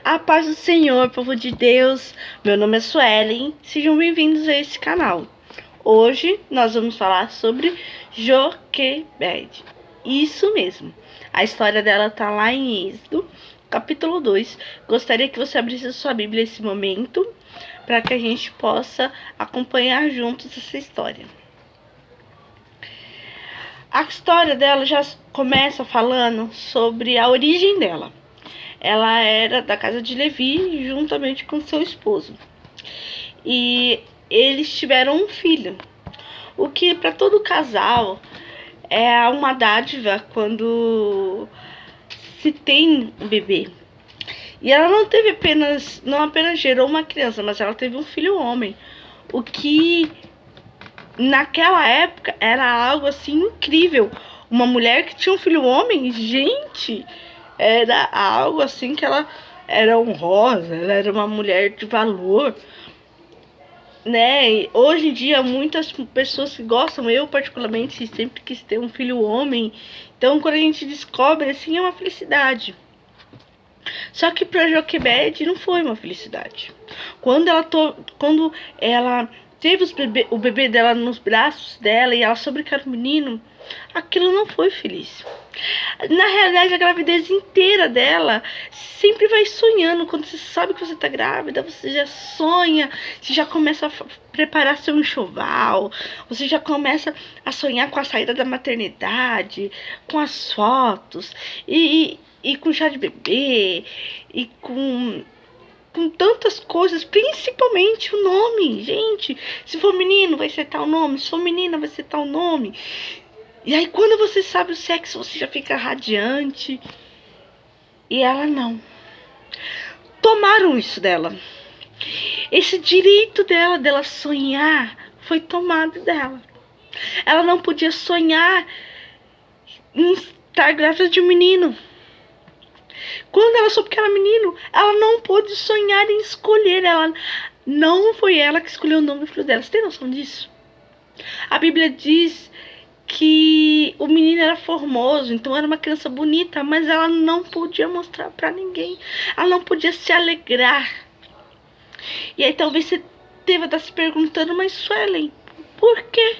A paz do Senhor, povo de Deus. Meu nome é Suelen. Sejam bem-vindos a esse canal. Hoje nós vamos falar sobre Joquebede. Isso mesmo. A história dela tá lá em Êxodo, capítulo 2. Gostaria que você abrisse a sua Bíblia nesse momento, para que a gente possa acompanhar juntos essa história. A história dela já começa falando sobre a origem dela. Ela era da casa de Levi, juntamente com seu esposo. E eles tiveram um filho. O que para todo casal é uma dádiva quando se tem um bebê. E ela não apenas gerou uma criança, mas ela teve um filho homem. O que naquela época era algo assim incrível. Uma mulher que tinha um filho homem, gente, era algo assim que ela era honrosa, ela era uma mulher de valor, né? E hoje em dia muitas pessoas que gostam, eu particularmente sempre quis ter um filho homem, então quando a gente descobre assim é uma felicidade. Só que para Joquebede não foi uma felicidade. Quando ela teve o bebê dela nos braços dela e ela soube que era um menino, aquilo não foi feliz. Na realidade, a gravidez inteira dela sempre vai sonhando. Quando você sabe que você tá grávida, você já sonha, você já começa a preparar seu enxoval, você já começa a sonhar com a saída da maternidade, com as fotos, e com chá de bebê, e com tantas coisas, principalmente o nome. Gente, se for menino vai ser tal nome, se for menina vai ser tal nome. E aí quando você sabe o sexo, você já fica radiante. E ela não. Tomaram isso dela. Esse direito dela sonhar, foi tomado dela. Ela não podia sonhar em estar grávida de um menino. Quando ela soube que era menino, ela não pôde sonhar em escolher. Não foi ela que escolheu o nome do filho dela. Você tem noção disso? A Bíblia diz que o menino era formoso, então era uma criança bonita, mas ela não podia mostrar pra ninguém. Ela não podia se alegrar. E aí talvez você deva estar se perguntando, mas Suelen, por quê?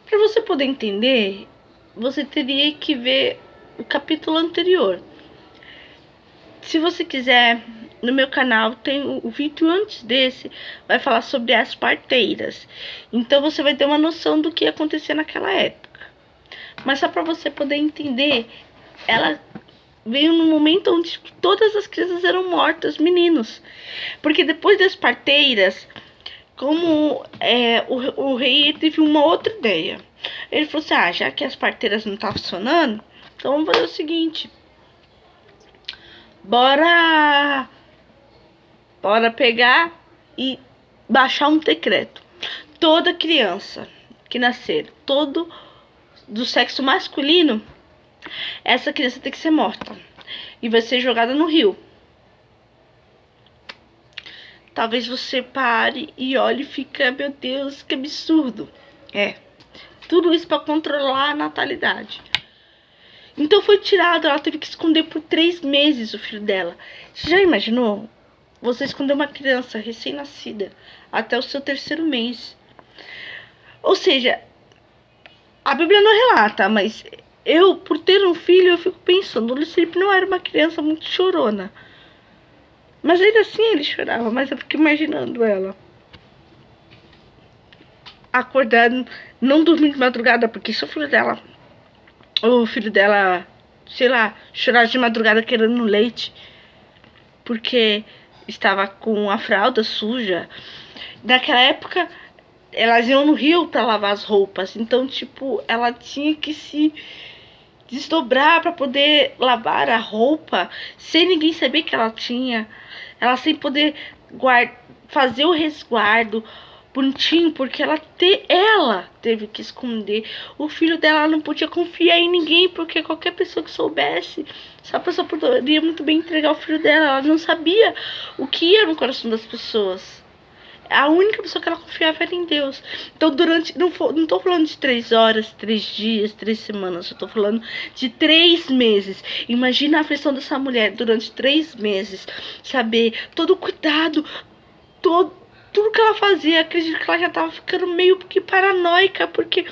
Para você poder entender, você teria que ver o capítulo anterior. Se você quiser, no meu canal tem o vídeo antes desse, vai falar sobre as parteiras. Então você vai ter uma noção do que ia acontecer naquela época. Mas só para você poder entender, ela veio num momento onde todas as crianças eram mortas, meninos. Porque depois das parteiras, como o rei teve uma outra ideia. Ele falou assim, já que as parteiras não estão funcionando, então vamos fazer o seguinte. Bora pegar e baixar um decreto. Toda criança que nascer, todo do sexo masculino, essa criança tem que ser morta e vai ser jogada no rio. Talvez você pare e olhe e fique, meu Deus, que absurdo. Tudo isso para controlar a natalidade. Então foi tirado, ela teve que esconder por 3 meses o filho dela. Você já imaginou? Você esconder uma criança recém-nascida até o seu 3º mês. Ou seja, a Bíblia não relata, mas eu, por ter um filho, eu fico pensando, o Luiz Felipe não era uma criança muito chorona. Mas ainda assim ele chorava, mas eu fico imaginando ela acordando, não dormindo de madrugada, porque se o filho dela, sei lá, chorar de madrugada querendo leite, porque estava com a fralda suja. Naquela época, elas iam no rio para lavar as roupas, então, tipo, ela tinha que se desdobrar para poder lavar a roupa, sem ninguém saber que ela tinha, ela sem poder fazer o resguardo bonitinho, porque ela teve que esconder o filho dela. Ela não podia confiar em ninguém, porque qualquer pessoa que soubesse, essa pessoa poderia muito bem entregar o filho dela. Ela não sabia o que ia no coração das pessoas. A única pessoa que ela confiava era em Deus. Então, não tô falando de 3 horas, 3 dias, 3 semanas. Eu tô falando de 3 meses. Imagina a aflição dessa mulher durante 3 meses. Saber todo o cuidado, tudo que ela fazia. Acredito que ela já tava ficando meio que paranoica. Porque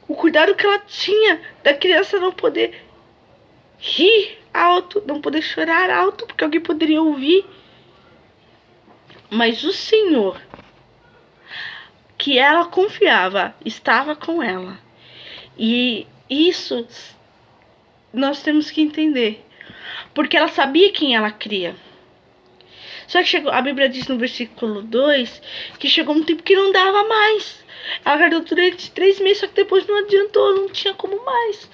o cuidado que ela tinha da criança não poder rir alto, não poder chorar alto, porque alguém poderia ouvir. Mas o Senhor, que ela confiava, estava com ela. E isso nós temos que entender. Porque ela sabia quem ela cria. Só que a Bíblia diz no versículo 2 que chegou um tempo que não dava mais. Ela guardou durante 3 meses, só que depois não adiantou, não tinha como mais.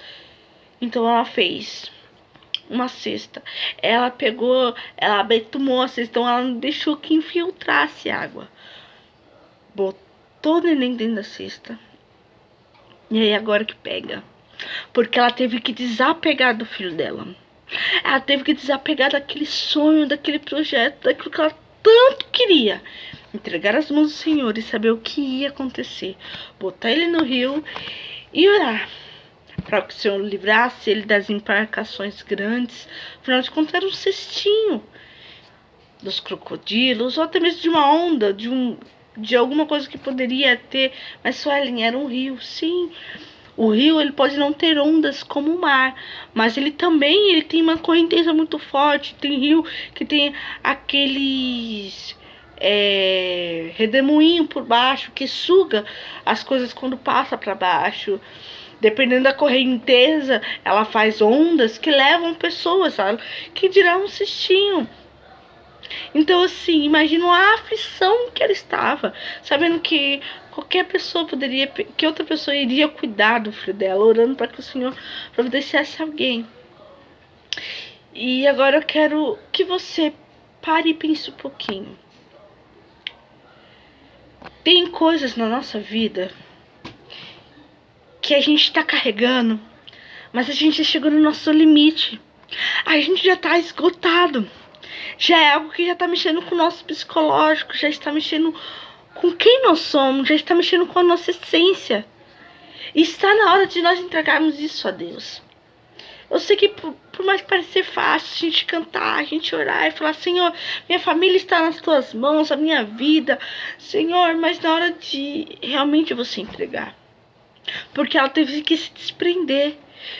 Então ela fez uma cesta. Ela pegou, ela betumou a cesta, então ela não deixou que infiltrasse água. Botou o neném dentro da cesta. E aí agora que pega. Porque ela teve que desapegar do filho dela. Ela teve que desapegar daquele sonho, daquele projeto, daquilo que ela tanto queria. Entregar as mãos do Senhor e saber o que ia acontecer. Botar ele no rio e orar. Para que o Senhor livrasse ele das embarcações grandes. Afinal de contas, era um cestinho dos crocodilos, ou até mesmo de uma onda, de alguma coisa que poderia ter. Mas Suelen, era um rio, sim. O rio, ele pode não ter ondas como o mar, mas ele também tem uma correnteza muito forte. Tem rio que tem aqueles redemoinho por baixo que suga as coisas quando passa para baixo. Dependendo da correnteza, ela faz ondas que levam pessoas, sabe? Que dirá um cestinho. Então, assim, imagina a aflição que ela estava, sabendo que qualquer pessoa poderia, que outra pessoa iria cuidar do filho dela, orando para que o Senhor providenciasse alguém. E agora eu quero que você pare e pense um pouquinho. Tem coisas na nossa vida que a gente está carregando, mas a gente já chegou no nosso limite. A gente já está esgotado. Já é algo que já está mexendo com o nosso psicológico, já está mexendo com quem nós somos, já está mexendo com a nossa essência. E está na hora de nós entregarmos isso a Deus. Eu sei que por mais que pareça fácil a gente cantar, a gente orar e falar: Senhor, minha família está nas tuas mãos, a minha vida, Senhor, mas na hora de realmente você entregar. Porque ela teve que se desprender.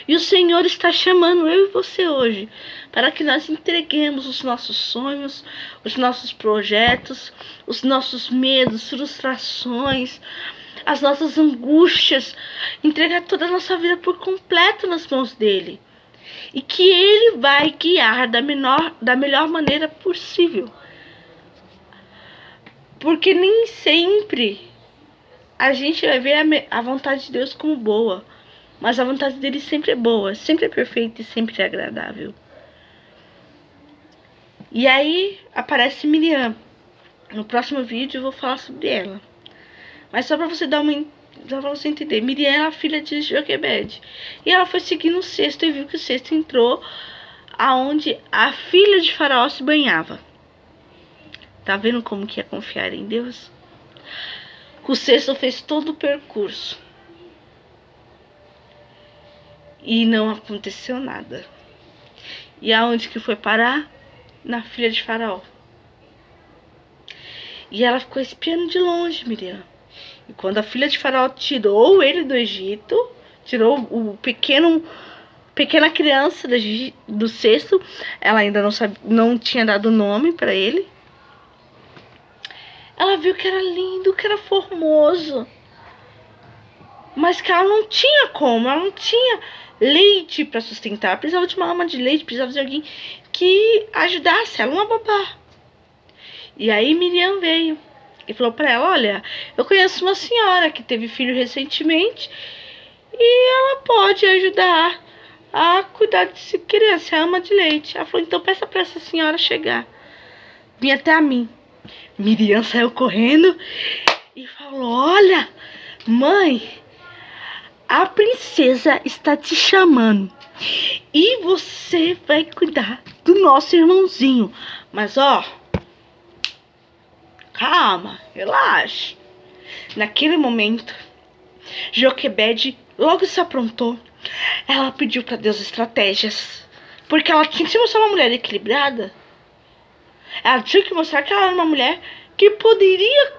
E o Senhor está chamando eu e você hoje para que nós entreguemos os nossos sonhos, os nossos projetos, os nossos medos, frustrações, as nossas angústias, entregar toda a nossa vida por completo nas mãos dele. E que ele vai guiar da melhor maneira possível. Porque nem sempre a gente vai ver a vontade de Deus como boa. Mas a vontade dele sempre é boa, sempre é perfeita e sempre é agradável. E aí aparece Miriam. No próximo vídeo eu vou falar sobre ela. Mas só para você entender. Miriam era a filha de Joquebede. E ela foi seguindo o cesto e viu que o cesto entrou aonde a filha de Faraó se banhava. Tá vendo como que é confiar em Deus? O cesto fez todo o percurso. E não aconteceu nada. E aonde que foi parar? Na filha de Faraó. E ela ficou espiando de longe, Miriam. E quando a filha de Faraó tirou ele do Egito, tirou o pequena criança do cesto, ela ainda não tinha dado nome para ele. Ela viu que era lindo, que era formoso. Mas que ela não tinha como, ela não tinha leite para sustentar, precisava de uma ama de leite, precisava de alguém que ajudasse ela, uma babá. E aí Miriam veio e falou para ela: olha, eu conheço uma senhora que teve filho recentemente e ela pode ajudar a cuidar dessa criança, a ama de leite. Ela falou: então peça para essa senhora chegar, vir até a mim. Miriam saiu correndo e falou: olha, mãe, a princesa está te chamando e você vai cuidar do nosso irmãozinho. Mas ó, calma, relaxe. Naquele momento, Joquebede logo se aprontou. Ela pediu para Deus estratégias, porque ela tinha que se mostrar uma mulher equilibrada. Ela tinha que mostrar que ela era uma mulher que poderia,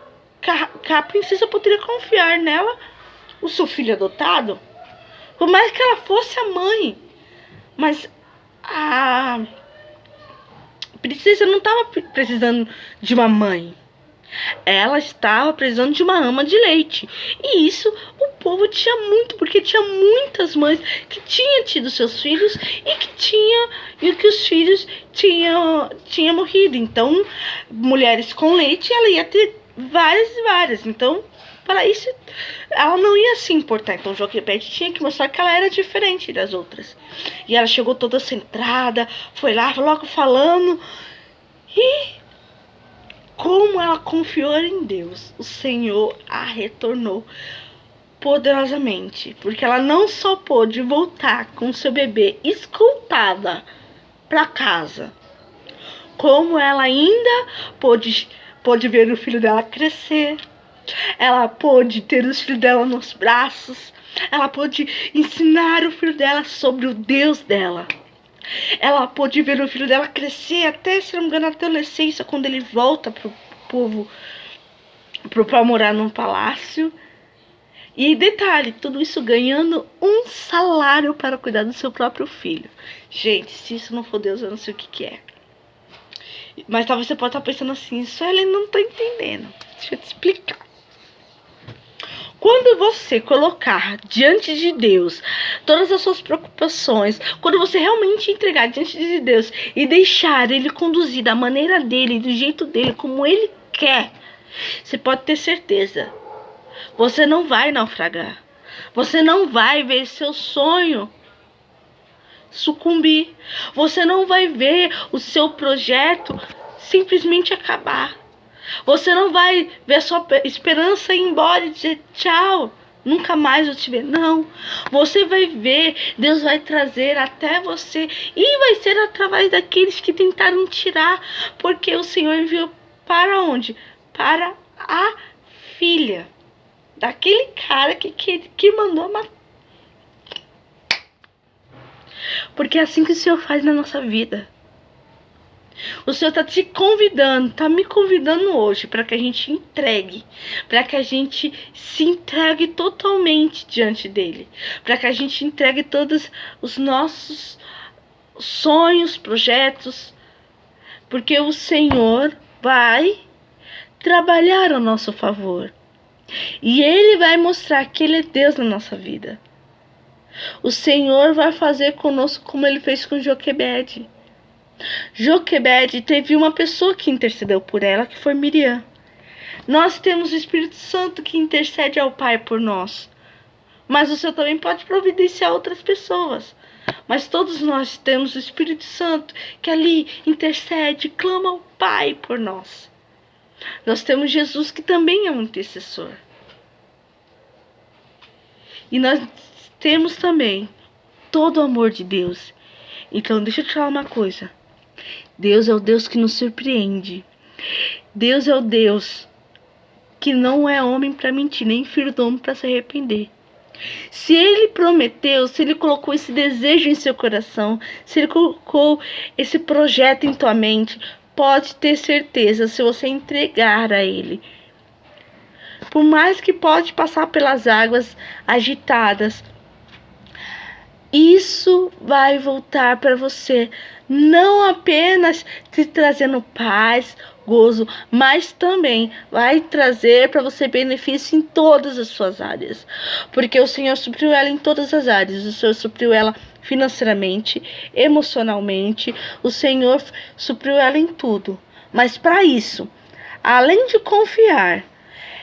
que a princesa poderia confiar nela, o seu filho adotado, por mais que ela fosse a mãe. Mas a princesa não estava precisando de uma mãe. Ela estava precisando de uma ama de leite. E isso o povo tinha muito, porque tinha muitas mães que tinham tido seus filhos e que os filhos tinham morrido. Então, mulheres com leite, ela ia ter várias e várias. Então, para isso, ela não ia se importar. Então, Joquebede tinha que mostrar que ela era diferente das outras. E ela chegou toda centrada, foi lá logo falando. E como ela confiou em Deus, o Senhor a retornou poderosamente. Porque ela não só pôde voltar com seu bebê escoltada para casa, como ela ainda pôde ver o filho dela crescer. Ela pôde ter os filhos dela nos braços. Ela pôde ensinar o filho dela sobre o Deus dela. Ela pôde ver o filho dela crescer até, se não me engano, a adolescência, quando ele volta pro povo para morar num palácio. E detalhe, tudo isso ganhando um salário para cuidar do seu próprio filho. Gente, se isso não for Deus, eu não sei o que é. Mas talvez você pode estar pensando assim, isso ele não está entendendo. Deixa eu te explicar. Quando você colocar diante de Deus todas as suas preocupações, quando você realmente entregar diante de Deus e deixar Ele conduzir da maneira dele, do jeito dele, como Ele quer, você pode ter certeza, você não vai naufragar. Você não vai ver seu sonho sucumbir. Você não vai ver o seu projeto simplesmente acabar. Você não vai ver a sua esperança ir embora e dizer tchau, nunca mais vou te ver. Não. Você vai ver, Deus vai trazer até você. E vai ser através daqueles que tentaram tirar. Porque o Senhor enviou para onde? Para a filha daquele cara que mandou matar. Porque é assim que o Senhor faz na nossa vida. O Senhor está te convidando, está me convidando hoje para que a gente entregue, para que a gente se entregue totalmente diante dele, para que a gente entregue todos os nossos sonhos, projetos, porque o Senhor vai trabalhar ao nosso favor e Ele vai mostrar que Ele é Deus na nossa vida. O Senhor vai fazer conosco como Ele fez com Joquebede. Joquebede teve uma pessoa que intercedeu por ela, que foi Miriam. Nós temos o Espírito Santo que intercede ao Pai por nós. Mas o Senhor também pode providenciar outras pessoas. Mas todos nós temos o Espírito Santo que ali intercede, clama ao Pai por nós. Nós temos Jesus que também é um intercessor. E nós temos também todo o amor de Deus. Então deixa eu te falar uma coisa. Deus é o Deus que nos surpreende. Deus é o Deus que não é homem para mentir, nem filho do homem para se arrepender. Se Ele prometeu, se Ele colocou esse desejo em seu coração, se Ele colocou esse projeto em tua mente, pode ter certeza, se você entregar a Ele. Por mais que pode passar pelas águas agitadas, isso vai voltar para você, não apenas te trazendo paz, gozo, mas também vai trazer para você benefício em todas as suas áreas. Porque o Senhor supriu ela em todas as áreas. O Senhor supriu ela financeiramente, emocionalmente. O Senhor supriu ela em tudo. Mas para isso, além de confiar,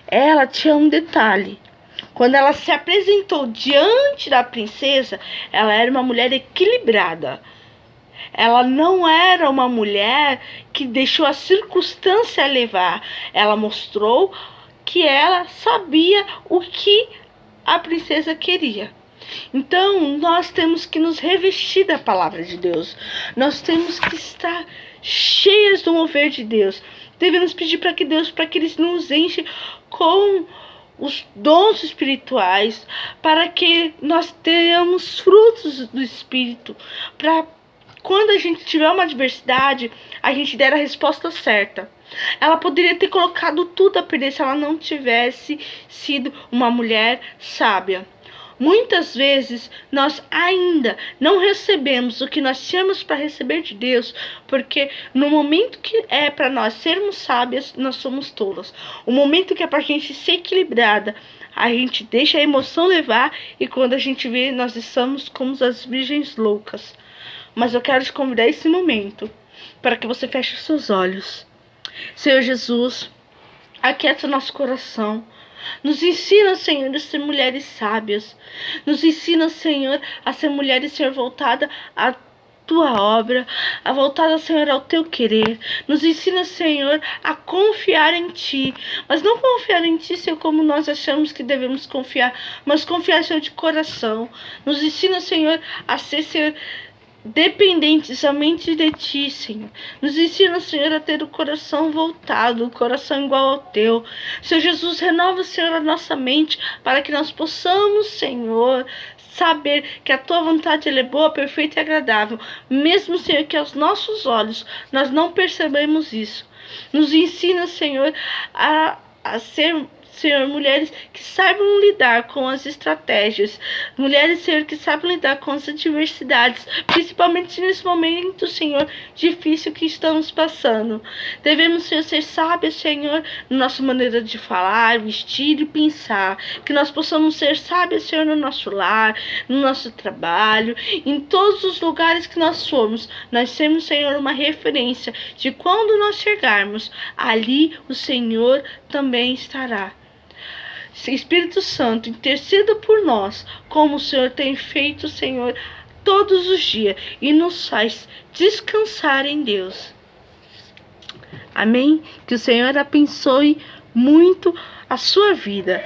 ela tinha um detalhe. Quando ela se apresentou diante da princesa, ela era uma mulher equilibrada. Ela não era uma mulher que deixou a circunstância levar. Ela mostrou que ela sabia o que a princesa queria. Então, nós temos que nos revestir da palavra de Deus. Nós temos que estar cheias do mover de Deus. Devemos pedir para que Deus, para que Ele nos enche com os dons espirituais, para que nós tenhamos frutos do Espírito, para quando a gente tiver uma adversidade, a gente der a resposta certa. Ela poderia ter colocado tudo a perder se ela não tivesse sido uma mulher sábia. Muitas vezes nós ainda não recebemos o que nós tínhamos para receber de Deus, porque no momento que é para nós sermos sábias, nós somos tolas. O momento que é para a gente ser equilibrada, a gente deixa a emoção levar, e quando a gente vê, nós estamos como as virgens loucas. Mas eu quero te convidar esse momento para que você feche os seus olhos. Senhor Jesus, aquieta o nosso coração. Nos ensina, Senhor, a ser mulheres sábias. Nos ensina, Senhor, a ser mulheres, Senhor, voltada à tua obra, voltada, Senhor, ao teu querer. Nos ensina, Senhor, a confiar em ti. Mas não confiar em ti, Senhor, como nós achamos que devemos confiar, mas confiar, Senhor, de coração. Nos ensina, Senhor, a ser, Senhor, dependente somente de ti, Senhor. Nos ensina, Senhor, a ter o coração voltado, o coração igual ao teu. Senhor Jesus, renova, Senhor, a nossa mente, para que nós possamos, Senhor, saber que a tua vontade ela é boa, perfeita e agradável, mesmo, Senhor, que aos nossos olhos nós não percebemos isso. Nos ensina, Senhor, a ser, Senhor, mulheres que saibam lidar com as estratégias. Mulheres, Senhor, que saibam lidar com as adversidades, principalmente nesse momento, Senhor, difícil que estamos passando. Devemos, Senhor, ser sábias, Senhor, na nossa maneira de falar, vestir e pensar. Que nós possamos ser sábias, Senhor, no nosso lar, no nosso trabalho, em todos os lugares que nós formos. Nós temos, Senhor, uma referência de quando nós chegarmos, ali o Senhor também estará. Espírito Santo, interceda por nós, como o Senhor tem feito, Senhor, todos os dias, e nos faz descansar em Deus. Amém? Que o Senhor abençoe muito a sua vida.